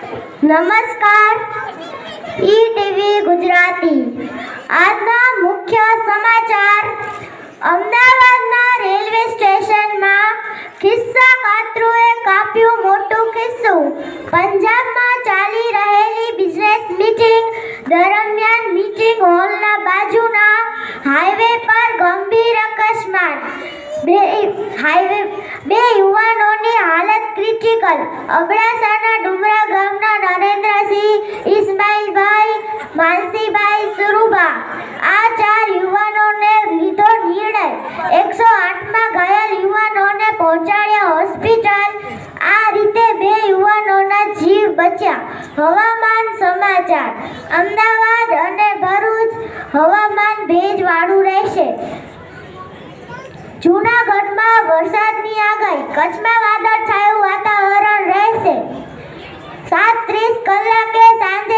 નમસ્કાર. ઈટીવી ગુજરાતી. આજના મુખ્ય સમાચાર. અમદાવાદના રેલવે સ્ટેશનમાં ખિસ્સાકાતરુએ કાપ્યું મોટું ખિસ્સું. પંજાબમાં ચાલી રહેલી બિઝનેસ મીટિંગ દરમિયાન મીટિંગ હોલના બાજુના હાઈવે પર ગંભીર અકસ્માત. બે યુવાનોની હાલત ક્રિટિકલ. અબડાસાના ડુમરા ગામના નરેન્દ્રસિંહ, ઇસ્માઇલભાઈ, માનસીભાઈ સુરુભા આ 4 યુવાનોને લીધો નિર્ણય. 108માં ઘાયલ યુવાનોને પહોંચાડ્યા હોસ્પિટલ. આ રીતે 2 યુવાનોના જીવ બચ્યા. હવામાન સમાચાર. અમદાવાદ અને ભરૂચ હવામાન ભેજવાળું રહેશે. જૂનાગઢમાં વરસાદની આગાહી. કચ્છમાં વાદળછાયું વાતાવરણ રહેશે. 7:30 કલાકે સાંજે